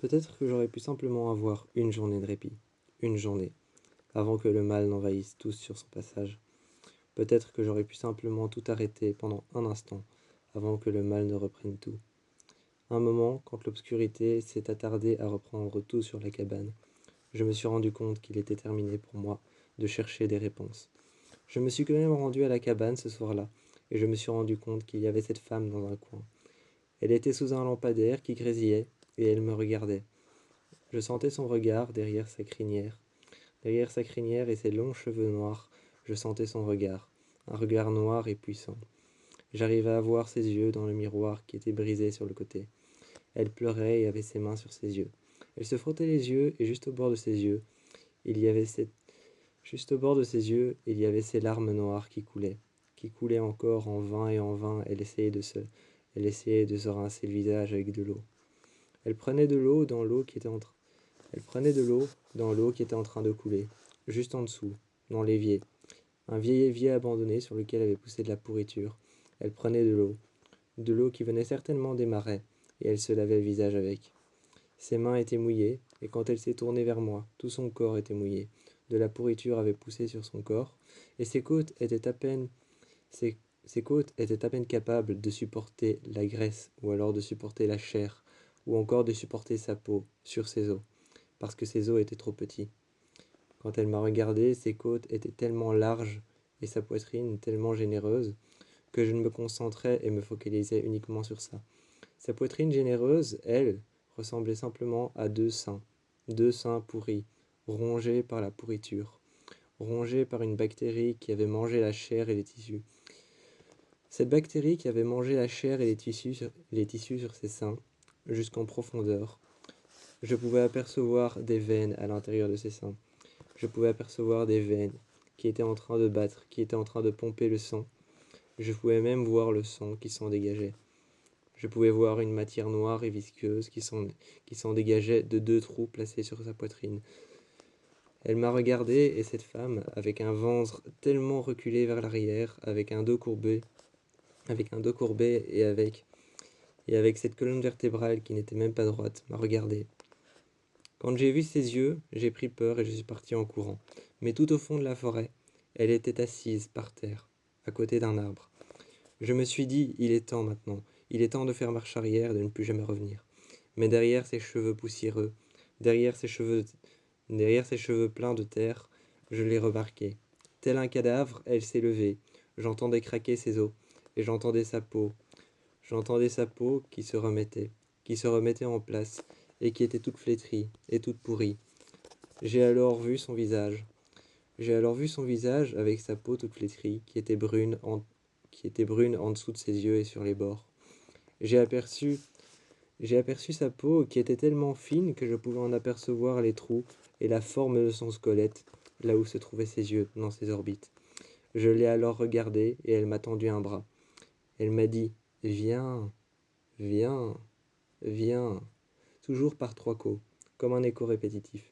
Peut-être que j'aurais pu simplement avoir une journée de répit, une journée, avant que le mal n'envahisse tous sur son passage. Peut-être que j'aurais pu simplement tout arrêter pendant un instant, avant que le mal ne reprenne tout. Un moment, quand l'obscurité s'est attardée à reprendre tout sur la cabane, je me suis rendu compte qu'il était terminé pour moi de chercher des réponses. Je me suis quand même rendu à la cabane ce soir-là, et je me suis rendu compte qu'il y avait cette femme dans un coin. Elle était sous un lampadaire qui grésillait, et elle me regardait. Je sentais son regard derrière sa crinière. Derrière sa crinière et ses longs cheveux noirs, je sentais son regard, un regard noir et puissant. J'arrivais à voir ses yeux dans le miroir qui était brisé sur le côté. Elle pleurait et avait ses mains sur ses yeux. Elle se frottait les yeux et juste au bord de ses yeux, juste au bord de ses yeux, il y avait ces larmes noires qui coulaient encore en vain et en vain. Elle essayait de se rincer le visage avec de l'eau. Elle prenait de l'eau dans l'eau qui était en train de couler, juste en dessous, dans l'évier. Un vieil évier abandonné sur lequel avait poussé de la pourriture. Elle prenait de l'eau qui venait certainement des marais, et elle se lavait le visage avec. Ses mains étaient mouillées, et quand elle s'est tournée vers moi, tout son corps était mouillé. De la pourriture avait poussé sur son corps, et ses côtes étaient à peine capables de supporter la graisse, ou alors de supporter la chair, ou encore de supporter sa peau sur ses os, parce que ses os étaient trop petits. Quand elle m'a regardé, ses côtes étaient tellement larges et sa poitrine tellement généreuse que je me concentrais et me focalisais uniquement sur ça. Sa poitrine généreuse, elle, ressemblait simplement à deux seins pourris, rongés par la pourriture, rongés par une bactérie qui avait mangé la chair et les tissus. Cette bactérie qui avait mangé la chair et les tissus sur ses seins, jusqu'en profondeur. Je pouvais apercevoir des veines à l'intérieur de ses seins. Je pouvais apercevoir des veines qui étaient en train de battre, qui étaient en train de pomper le sang. Je pouvais même voir le sang qui s'en dégageait. Je pouvais voir une matière noire et visqueuse qui s'en dégageait de deux trous placés sur sa poitrine. Elle m'a regardé, et cette femme, avec un ventre tellement reculé vers l'arrière, avec un dos courbé et avec cette colonne vertébrale qui n'était même pas droite, m'a regardé. Quand j'ai vu ses yeux, j'ai pris peur et je suis parti en courant. Mais tout au fond de la forêt, elle était assise par terre, à côté d'un arbre. Je me suis dit, il est temps maintenant, il est temps de faire marche arrière et de ne plus jamais revenir. Mais derrière ses cheveux poussiéreux, derrière ses cheveux pleins de terre, je l'ai remarqué. Tel un cadavre, elle s'est levée. J'entendais craquer ses os, et j'entendais sa peau qui se remettait en place, et qui était toute flétrie et toute pourrie. J'ai alors vu son visage. J'ai alors vu son visage avec sa peau toute flétrie, qui était brune en dessous de ses yeux et sur les bords. J'ai aperçu sa peau qui était tellement fine que je pouvais en apercevoir les trous et la forme de son squelette, là où se trouvaient ses yeux, dans ses orbites. Je l'ai alors regardée et elle m'a tendu un bras. Elle m'a dit « Viens, viens, viens », toujours par trois coups, comme un écho répétitif.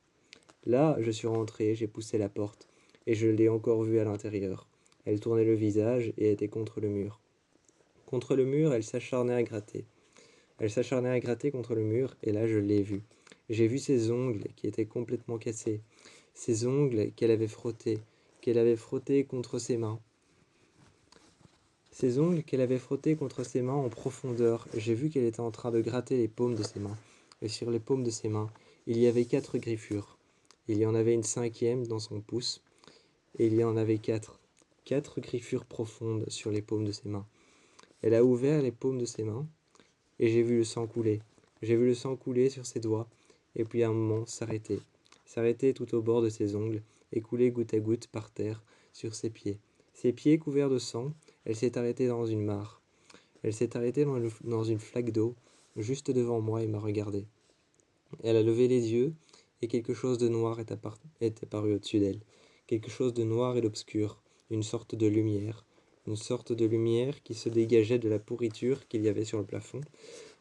Là, je suis rentré, j'ai poussé la porte, et je l'ai encore vue à l'intérieur. Elle tournait le visage et était contre le mur. Contre le mur, elle s'acharnait à gratter. Elle s'acharnait à gratter contre le mur, et là je l'ai vue. J'ai vu ses ongles qui étaient complètement cassés, ses ongles qu'elle avait frottés contre ses mains. Ses ongles qu'elle avait frottés contre ses mains en profondeur. J'ai vu qu'elle était en train de gratter les paumes de ses mains. Et sur les paumes de ses mains, il y avait 4 griffures. Il y en avait une 5e dans son pouce, et il y en avait 4. 4 griffures profondes sur les paumes de ses mains. Elle a ouvert les paumes de ses mains, et j'ai vu le sang couler. J'ai vu le sang couler sur ses doigts, et puis à un moment s'arrêter. S'arrêter tout au bord de ses ongles, et couler goutte à goutte par terre sur ses pieds. Ses pieds couverts de sang, elle s'est arrêtée dans une mare. Elle s'est arrêtée dans une flaque d'eau, juste devant moi, et m'a regardé. Elle a levé les yeux, et quelque chose de noir est apparu au-dessus d'elle. Quelque chose de noir et d'obscur, une sorte de lumière qui se dégageait de la pourriture qu'il y avait sur le plafond.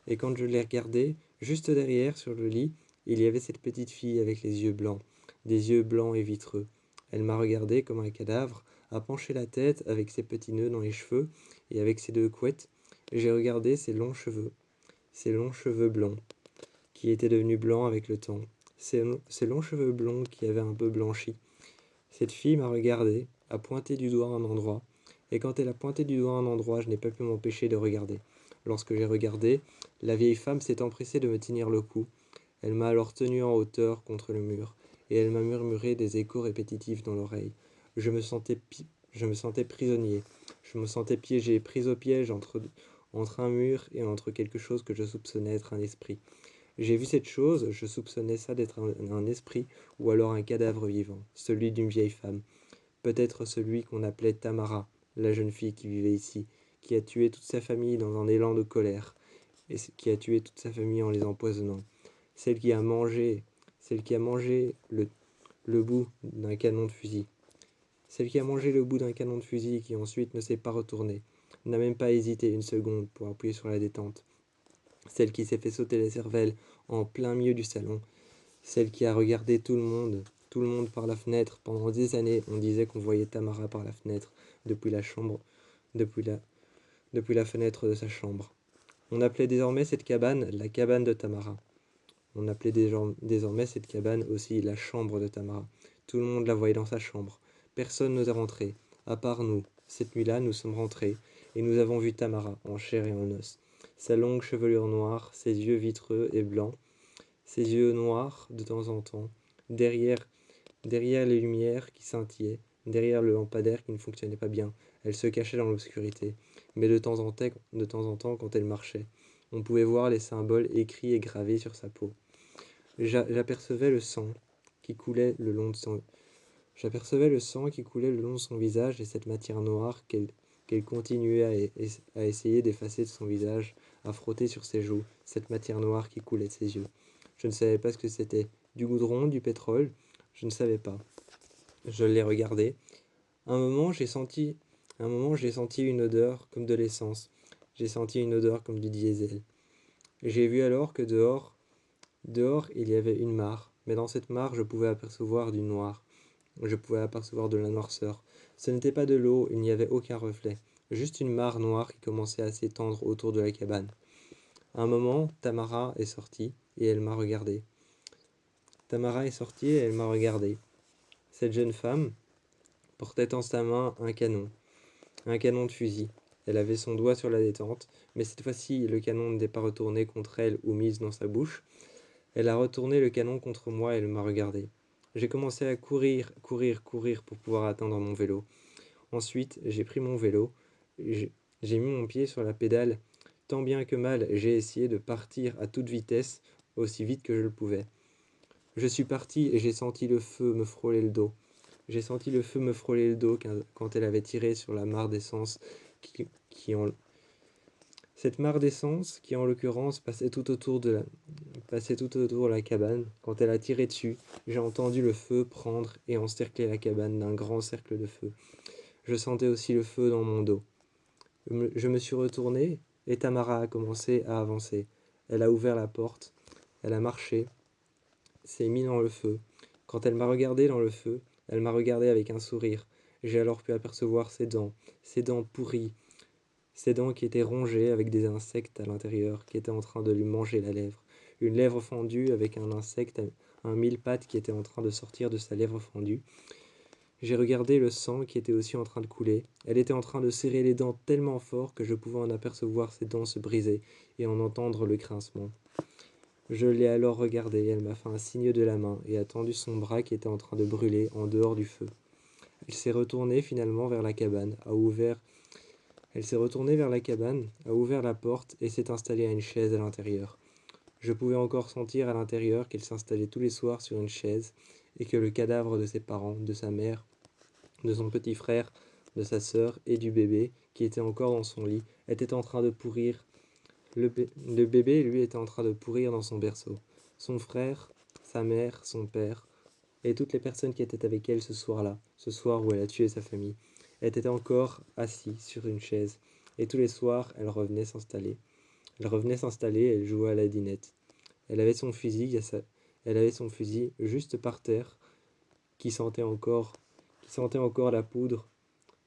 Et quand je l'ai regardée, juste derrière, sur le lit, il y avait cette petite fille avec les yeux blancs, des yeux blancs et vitreux. Elle m'a regardé comme un cadavre, a penché la tête avec ses petits nœuds dans les cheveux et avec ses 2 couettes, et j'ai regardé ses longs cheveux blonds, qui était devenu blanc avec le temps, ses longs cheveux blonds qui avaient un peu blanchi. Cette fille m'a regardé, a pointé du doigt un endroit, et quand elle a pointé du doigt un endroit, je n'ai pas pu m'empêcher de regarder. Lorsque j'ai regardé, la vieille femme s'est empressée de me tenir le cou. Elle m'a alors tenu en hauteur contre le mur, et elle m'a murmuré des échos répétitifs dans l'oreille. Je me sentais prisonnier, je me sentais piégé, pris au piège entre un mur et entre quelque chose que je soupçonnais être un esprit. J'ai vu cette chose, je soupçonnais ça d'être un esprit ou alors un cadavre vivant, celui d'une vieille femme. Peut-être celui qu'on appelait Tamara, la jeune fille qui vivait ici, qui a tué toute sa famille dans un élan de colère, et qui a tué toute sa famille en les empoisonnant. Celle qui a mangé le bout d'un canon de fusil. Celle qui a mangé le bout d'un canon de fusil et qui ensuite ne s'est pas retournée, n'a même pas hésité une seconde pour appuyer sur la détente. Celle qui s'est fait sauter la cervelle en plein milieu du salon. Celle qui a regardé tout le monde par la fenêtre. Pendant des années, on disait qu'on voyait Tamara par la fenêtre, depuis la fenêtre de sa chambre. On appelait désormais cette cabane la cabane de Tamara. On appelait désormais cette cabane aussi la chambre de Tamara. Tout le monde la voyait dans sa chambre. Personne n'osait rentrer, à part nous. Cette nuit-là, nous sommes rentrés, et nous avons vu Tamara, en chair et en os. Sa longue chevelure noire, ses yeux vitreux et blancs, ses yeux noirs de temps en temps, derrière les lumières qui scintillaient, derrière le lampadaire qui ne fonctionnait pas bien. Elle se cachait dans l'obscurité, mais de temps en temps, quand elle marchait, on pouvait voir les symboles écrits et gravés sur sa peau. J'apercevais le sang qui coulait le long de son visage et cette matière noire qu'elle continuait à essayer d'effacer de son visage, à frotter sur ses joues, cette matière noire qui coulait de ses yeux. Je ne savais pas ce que c'était. Du goudron, du pétrole, je ne savais pas. Je l'ai regardé. À un moment, j'ai senti une odeur comme de l'essence. J'ai senti une odeur comme du diesel. J'ai vu alors que dehors, il y avait une mare, mais dans cette mare, je pouvais apercevoir du noir. Je pouvais apercevoir de la noirceur. Ce n'était pas de l'eau, il n'y avait aucun reflet. Juste une mare noire qui commençait à s'étendre autour de la cabane. À un moment, Tamara est sortie et elle m'a regardé. Cette jeune femme portait en sa main un canon de fusil. Elle avait son doigt sur la détente, mais cette fois-ci, le canon n'était pas retourné contre elle ou mise dans sa bouche. Elle a retourné le canon contre moi et elle m'a regardé. J'ai commencé à courir pour pouvoir atteindre mon vélo. Ensuite, j'ai pris mon vélo, j'ai mis mon pied sur la pédale. Tant bien que mal, j'ai essayé de partir à toute vitesse, aussi vite que je le pouvais. Je suis parti et j'ai senti le feu me frôler le dos. Quand elle avait tiré sur la mare d'essence Cette mare d'essence, qui en l'occurrence passait tout autour de la cabane, quand elle a tiré dessus, j'ai entendu le feu prendre et encercler la cabane d'un grand cercle de feu. Je sentais aussi le feu dans mon dos. Je me suis retourné et Tamara a commencé à avancer. Elle a ouvert la porte, elle a marché, s'est mise dans le feu. Quand elle m'a regardé dans le feu, elle m'a regardé avec un sourire. J'ai alors pu apercevoir ses dents pourries, ses dents qui étaient rongées avec des insectes à l'intérieur, qui étaient en train de lui manger la lèvre. Une lèvre fendue avec un insecte, un mille-pattes qui était en train de sortir de sa lèvre fendue. J'ai regardé le sang qui était aussi en train de couler. Elle était en train de serrer les dents tellement fort que je pouvais en apercevoir ses dents se briser et en entendre le grincement. Je l'ai alors regardée, elle m'a fait un signe de la main et a tendu son bras qui était en train de brûler en dehors du feu. Elle s'est retournée finalement vers la cabane, a ouvert la porte et s'est installée à une chaise à l'intérieur. Je pouvais encore sentir à l'intérieur qu'elle s'installait tous les soirs sur une chaise et que le cadavre de ses parents, de sa mère, de son petit frère, de sa sœur et du bébé, qui était encore dans son lit, était en train de pourrir. Le bébé, lui, était en train de pourrir dans son berceau. Son frère, sa mère, son père, et toutes les personnes qui étaient avec elle ce soir-là, ce soir où elle a tué sa famille, étaient encore assis sur une chaise. Et tous les soirs, elle revenait s'installer. Elle jouait à la dinette. Elle avait son fusil juste par terre, qui sentait encore la poudre.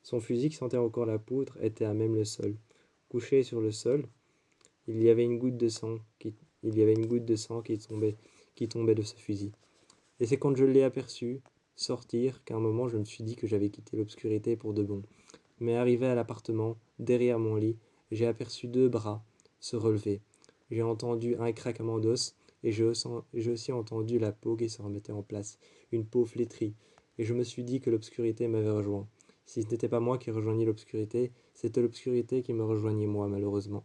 Son fusil qui sentait encore la poudre était à même le sol. Couché sur le sol, il y avait une goutte de sang Il y avait une goutte de sang qui tombait de ce fusil. Et c'est quand je l'ai aperçu sortir qu'à un moment je me suis dit que j'avais quitté l'obscurité pour de bon. Mais arrivé à l'appartement, derrière mon lit, j'ai aperçu 2 bras se relever. J'ai entendu un craquement d'os et j'ai aussi entendu la peau qui se remettait en place, une peau flétrie, et je me suis dit que l'obscurité m'avait rejoint. Si ce n'était pas moi qui rejoignais l'obscurité, c'était l'obscurité qui me rejoignait moi, malheureusement.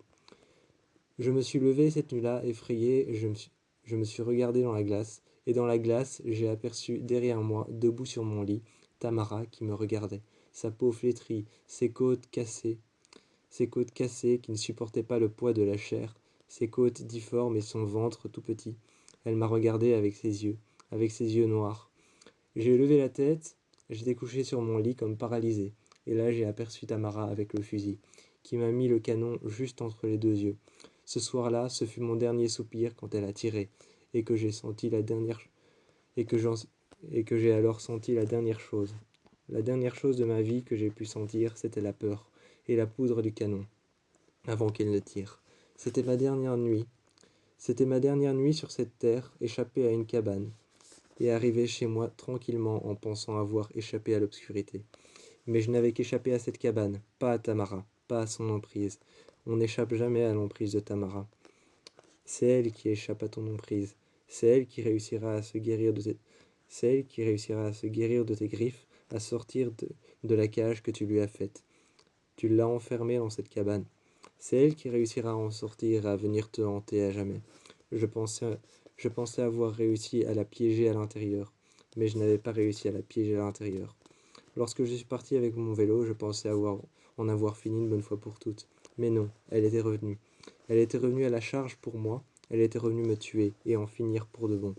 Je me suis levé cette nuit-là, effrayé, et je me suis regardé dans la glace, et dans la glace, j'ai aperçu derrière moi, debout sur mon lit, Tamara qui me regardait, sa peau flétrie, ses côtes cassées qui ne supportaient pas le poids de la chair, ses côtes difformes et son ventre tout petit. Elle m'a regardé avec ses yeux noirs. J'ai levé la tête, j'étais couché sur mon lit comme paralysé, et là j'ai aperçu Tamara avec le fusil, qui m'a mis le canon juste entre les 2 yeux. Ce soir-là, ce fut mon dernier soupir quand elle a tiré, et que j'ai senti la dernière et que j'ai alors senti la dernière chose. La dernière chose de ma vie que j'ai pu sentir, c'était la peur et la poudre du canon, avant qu'elle ne tire. C'était ma dernière nuit. C'était ma dernière nuit sur cette terre, échappée à une cabane, et arrivé chez moi tranquillement en pensant avoir échappé à l'obscurité. Mais je n'avais qu'échappé à cette cabane, pas à Tamara, pas à son emprise. On n'échappe jamais à l'emprise de Tamara. C'est elle qui échappe à ton emprise. C'est elle qui réussira à se guérir de tes... C'est elle qui réussira à se guérir de tes griffes, à sortir de la cage que tu lui as faite. Tu l'as enfermée dans cette cabane. C'est elle qui réussira à en sortir et à venir te hanter à jamais. Je pensais avoir réussi à la piéger à l'intérieur, mais je n'avais pas réussi à la piéger à l'intérieur. Lorsque je suis parti avec mon vélo, je pensais en avoir fini une bonne fois pour toutes. Mais non, elle était revenue. Elle était revenue à la charge pour moi, elle était revenue me tuer et en finir pour de bon.